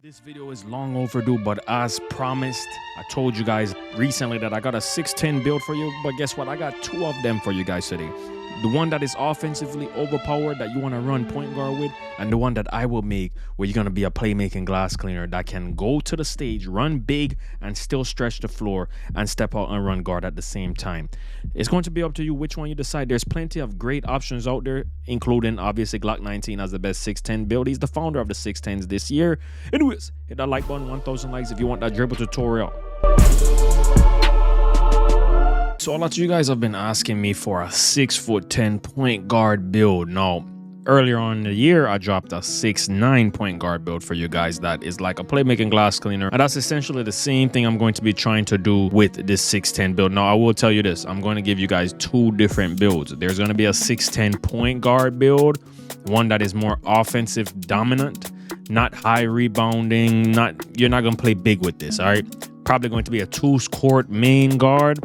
This video is long overdue, but as promised, I told you guys recently that I got a 6'10 build for you, but guess what? I got two of them for you guys today. The one that is offensively overpowered that you want to run point guard with, and the one that I will make where you're going to be a playmaking glass cleaner that can go to the stage, run big, and still stretch the floor and step out and run guard at the same time. It's going to be up to you which one you decide. There's plenty of great options out there, including obviously Glock 19 as the best 6'10 build. He's the founder of the 6'10s this year. Anyways, hit that like button, 1,000 likes if you want that dribble tutorial. So a lot of you guys have been asking me for a 6'10" point guard build. Now, earlier on in the year, I dropped a 6'9" point guard build for you guys that is like a playmaking glass cleaner. And that's essentially the same thing I'm going to be trying to do with this 6'10" build. Now, I will tell you this. I'm going to give you guys two different builds. There's going to be a 6'10" point guard build, one that is more offensive dominant, not high rebounding. You're not going to play big with this, all right? Probably going to be a 2's court main guard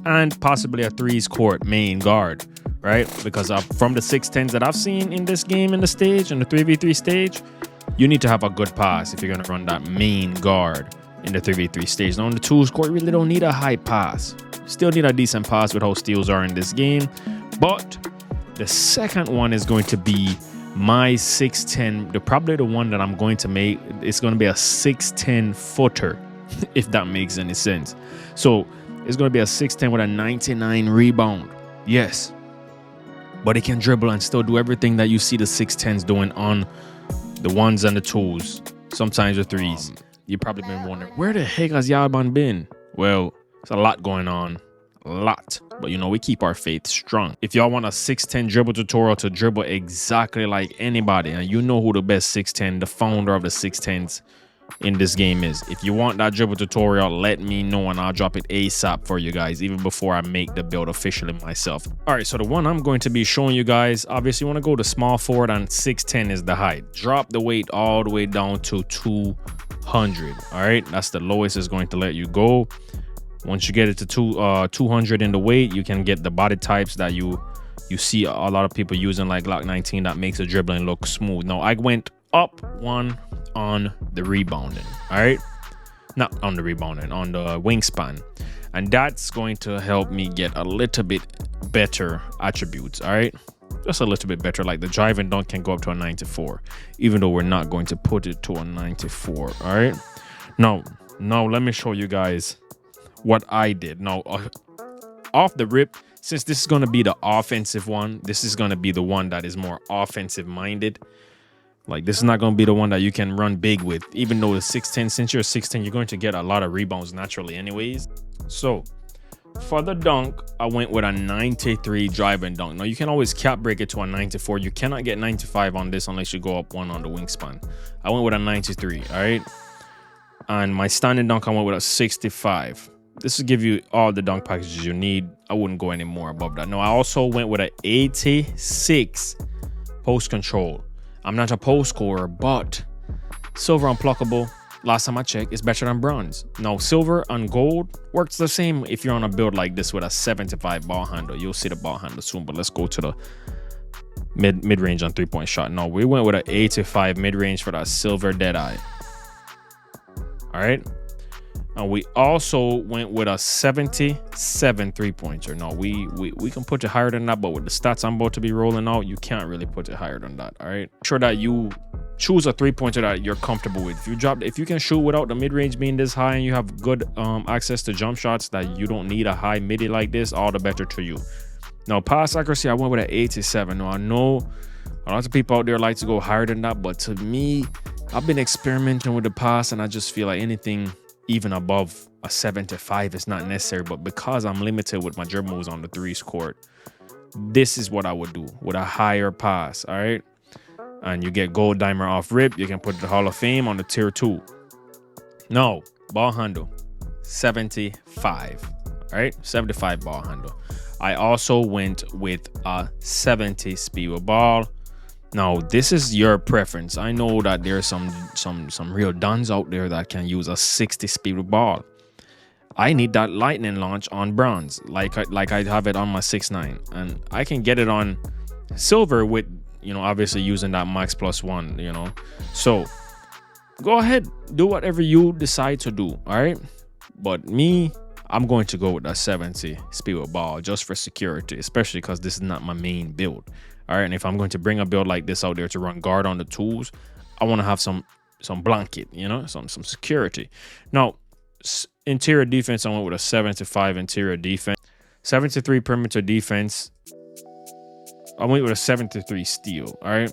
and possibly a 3's court main guard, right? Because from the 6'10s that I've seen in this game in the stage, in the 3v3 stage, you need to have a good pass if you're going to run that main guard in the 3v3 stage. Now, in the 2's court, you really don't need a high pass. Still need a decent pass with how steals are in this game. But the second one is going to be my 6'10", probably the one that I'm going to make. It's going to be a 6'10" footer, if that makes any sense. So it's going to be a 6'10" with a 99 rebound. Yes. But it can dribble and still do everything that you see the 6'10s doing on the 1s and the 2s. Sometimes the 3s. You've probably been wondering, where the heck has Yaban been? Well, there's a lot going on. A lot. But you know, we keep our faith strong. If y'all want a 6'10" dribble tutorial to dribble exactly like anybody, and you know who the best 6'10", the founder of the 6'10s in this game is. If you want that dribble tutorial, let me know and I'll drop it ASAP for you guys, even before I make the build officially myself. All right, so the one I'm going to be showing you guys, obviously you want to go to small forward, and 6'10" is the height. Drop the weight all the way down to 200. All right, that's the lowest it's going to let you go. Once you get it to 200 in the weight, you can get the body types that you see a lot of people using, like Glock 19, that makes the dribbling look smooth. Now, I went up one on the rebounding, all right? Not on the rebounding, on the wingspan. And that's going to help me get a little bit better attributes, all right? Just a little bit better. Like the drive and dunk can go up to a 94, even though we're not going to put it to a 94, all right? Now let me show you guys what I did. Now, off the rip, since this is going to be the offensive one, this is going to be the one that is more offensive minded. Like, this is not going to be the one that you can run big with, even though it's 6'10". Since you're 6'10", you're going to get a lot of rebounds naturally anyways. So for the dunk, I went with a 93 drive and dunk. Now, you can always cap break it to a 94. You cannot get 95 on this unless you go up one on the wingspan. I went with a 93, all right? And my standing dunk, I went with a 65. This will give you all the dunk packages you need. I wouldn't go any more above that. No, I also went with an 86 post control. I'm not a post scorer, but silver unpluckable, last time I checked, is better than bronze. Now, silver and gold works the same if you're on a build like this with a 75 ball handle. You'll see the ball handle soon, but let's go to the mid-range on three-point shot. No, we went with an 85 mid-range for that silver Deadeye. All right. And we also went with a 77 three-pointer. No, we can put it higher than that, but with the stats I'm about to be rolling out, you can't really put it higher than that. All right. Make sure that you choose a three-pointer that you're comfortable with. If you can shoot without the mid-range being this high, and you have good access to jump shots that you don't need a high midi like this, all the better to you. Now, pass accuracy, I went with an 87. Now, I know a lot of people out there like to go higher than that, but to me, I've been experimenting with the pass, and I just feel like anything even above a 75 is not necessary. But because I'm limited with my dribble moves on the 3's court, this is what I would do with a higher pass, all right? And you get gold dimer off rip. You can put the Hall of Fame on the tier 2. No, ball handle, 75, all right? 75 ball handle. I also went with a 70 speed with ball. Now, this is your preference. I know that there's some real duns out there that can use a 60 speed with ball. I need that lightning launch on bronze, like I have it on my 6'9", and I can get it on silver with, you know, obviously using that max +1, you know. So go ahead, do whatever you decide to do. All right. But me, I'm going to go with a 70 speed with ball just for security, especially because this is not my main build. All right. And if I'm going to bring a build like this out there to run guard on the tools, I want to have some blanket, you know, some security. Now, interior defense, I went with a 75 interior defense, 73 perimeter defense. I went with a 73 steel. All right.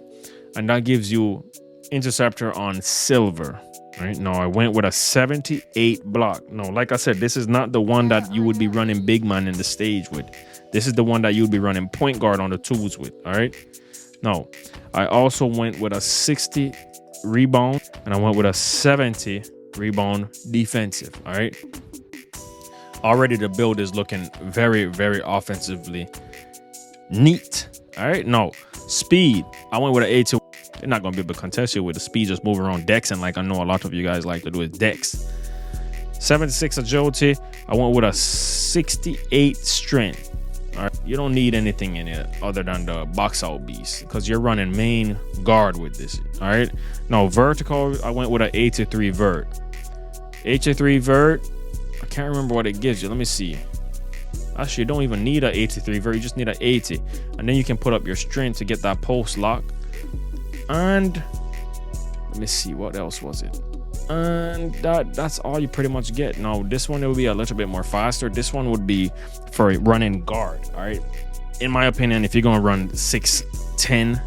And that gives you interceptor on silver. Right now, I went with a 78 block. No, like I said, this is not the one that you would be running big man in the stage with. This is the one that you would be running point guard on the tools with. All right. No, I also went with a 60 rebound, and I went with a 70 rebound defensive. All right. Already the build is looking very, very offensively neat. All right. No, speed, I went with an 82. They're not going to be able to contest you with the speed just moving around decks, and like I know a lot of you guys like to do with decks. 76 agility, I went with a 68 strength. All right, you don't need anything in it other than the box out beast because you're running main guard with this. All right, now vertical, I went with an 83 vert. 83 vert, I can't remember what it gives you. Let me see. Actually, you don't even need an 83 vert, you just need an 80, and then you can put up your strength to get that post lock. And let me see, what else was it? And that's all you pretty much get. Now, this one will be a little bit more faster. This one would be for running guard. All right. In my opinion, if you're going to run 6'10"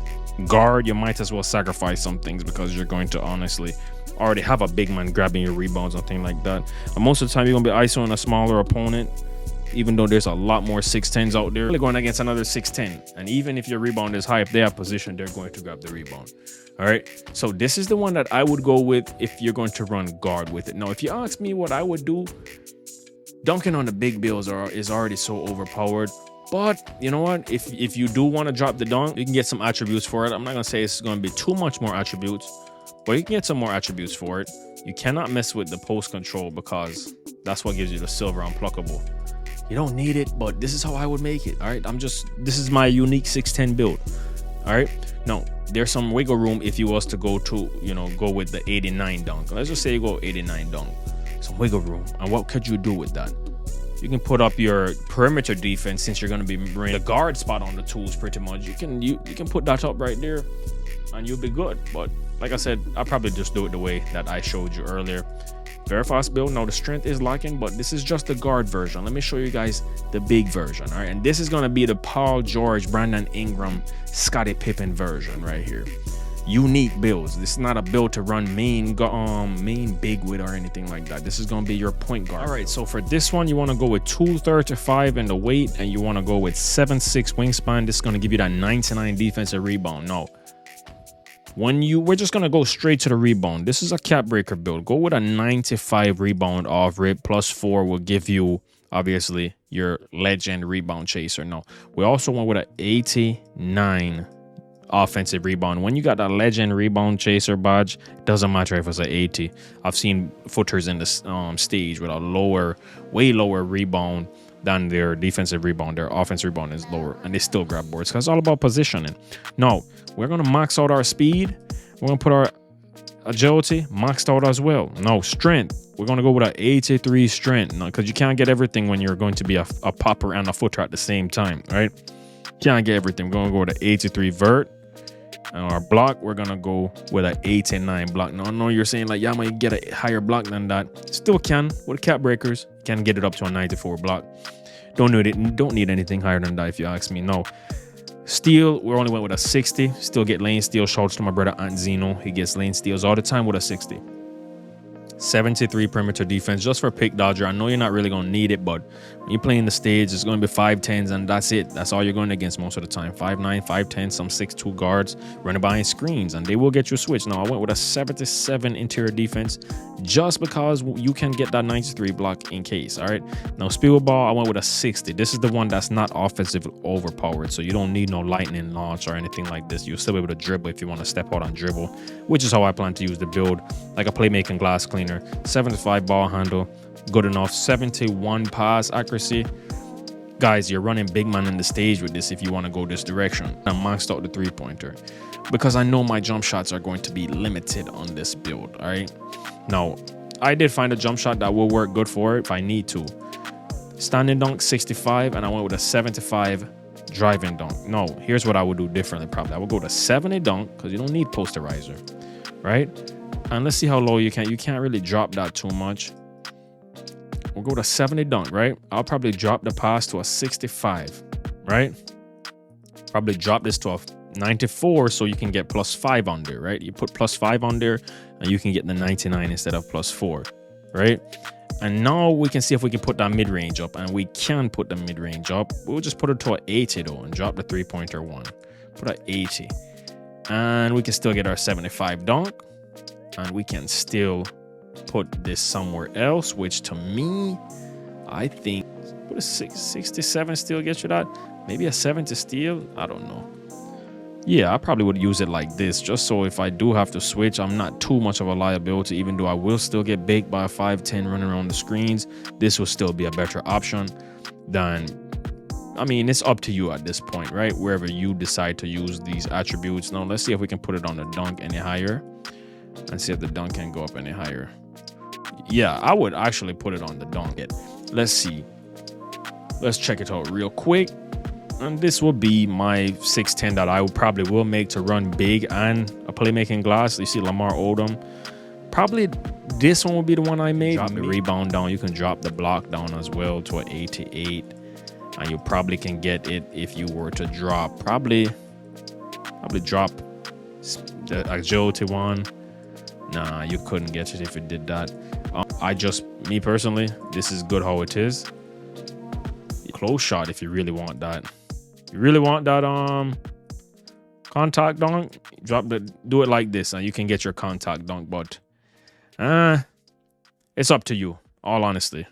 guard, you might as well sacrifice some things because you're going to honestly already have a big man grabbing your rebounds and things like that. And most of the time, you're going to be ISOing a smaller opponent, even though there's a lot more 6'10s out there. They're going against another 6'10. And even if your rebound is high, if they have position, they're going to grab the rebound. All right. So this is the one that I would go with if you're going to run guard with it. Now, if you ask me what I would do, dunking on the big bills is already so overpowered. But you know what? If you do want to drop the dunk, you can get some attributes for it. I'm not going to say it's going to be too much more attributes, but you can get some more attributes for it. You cannot mess with the post control because that's what gives you the silver unpluckable. You don't need it, but this is how I would make it. All right. This is my unique 6'10 build. All right. Now, there's some wiggle room if you was to go with the 89 dunk. Let's just say you go 89 dunk. Some wiggle room. And what could you do with that? You can put up your perimeter defense since you're going to be bringing the guard spot on the tools pretty much. You can put that up right there and you'll be good. But like I said, I'll probably just do it the way that I showed you earlier. Very fast build. Now the strength is lacking, but this is just the guard version. Let me show you guys the big version. All right, and this is going to be the Paul George, Brandon Ingram, Scottie Pippen version right here. Unique builds. This is not a build to run main big with or anything like that. This is going to be your point guard. All right, so for this one, you want to go with 235 in the weight, and you want to go with 7'6" wingspan. This is going to give you that 99 defensive rebound. No. We're just gonna go straight to the rebound. This is a cap breaker build. Go with a 95 rebound off rip. +4 will give you obviously your legend rebound chaser. No, we also went with an 89 offensive rebound. When you got that legend rebound chaser badge, doesn't matter if it's an 80. I've seen footers in the stage with a way lower rebound than their defensive rebound. Their offensive rebound is lower, and they still grab boards because it's all about positioning. Now, we're going to max out our speed. We're going to put our agility maxed out as well. Now, strength. We're going to go with an 83 strength. No, because you can't get everything when you're going to be a popper and a footer at the same time, right? Can't get everything. We're going to go with an 83 vert. And our block, we're going to go with an 89 block. Now, I know you're saying like, yeah, I might get a higher block than that. Still can. With cap breakers, can get it up to a 94 block. Don't need anything higher than that if you ask me. No. Steel, we only went with a 60. Still get lane steal. Shouts to my brother Aunt Zeno. He gets lane steals all the time with a 60. 73 perimeter defense just for pick dodger. I know you're not really going to need it, but when you're playing the stage, it's going to be 5'10s, and that's it. That's all you're going against most of the time. 5'9, 5'10, some 6'2 guards running behind screens, and they will get you a switch. Now, I went with a 77 interior defense just because you can get that 93 block in case. All right. Now, speed ball, I went with a 60. This is the one that's not offensive overpowered, so you don't need no lightning launch or anything like this. You'll still be able to dribble if you want to step out on dribble, which is how I plan to use the build, like a playmaking glass cleaner. 75 ball handle, good enough. 71 pass accuracy. Guys, you're running big man in the stage with this if you want to go this direction. I maxed out the 3-pointer because I know my jump shots are going to be limited on this build. All right. Now, I did find a jump shot that will work good for it if I need to. Standing dunk 65, and I went with a 75 driving dunk. No, here's what I would do differently. Probably I would go to 70 dunk because you don't need posterizer, right? And let's see how low you can. You can't really drop that too much. We'll go to 70 dunk, right? I'll probably drop the pass to a 65, right? Probably drop this to a 94 so you can get +5 on there, right? You put +5 on there and you can get the 99 instead of +4, right? And now we can see if we can put that mid-range up, and we can put the mid-range up. We'll just put it to an 80 though and drop the 3-pointer 1. Put an 80. And we can still get our 75 dunk, and we can still put this somewhere else, which to me, I think put a 67 still get you that. Maybe a 70 steal. I don't know. Yeah, I probably would use it like this, just so if I do have to switch, I'm not too much of a liability, even though I will still get baked by a 5'10 running around the screens. This will still be a better option than, I mean, it's up to you at this point, right? Wherever you decide to use these attributes. Now, let's see if we can put it on the dunk any higher and see if the dunk can go up any higher. Yeah, I would actually put it on the dunk. Let's see. Let's check it out real quick. And this will be my 6'10 that I probably will make to run big and a playmaking glass. You see Lamar Odom. Probably this one will be the one I made. Drop the rebound down. You can drop the block down as well to an 88. And you probably can get it if you were to drop. Probably drop the agility one. Nah, you couldn't get it if you did that. Me personally, this is good how it is. Close shot if you really want that. You really want that contact dunk, do it like this and you can get your contact dunk, but it's up to you, all honesty.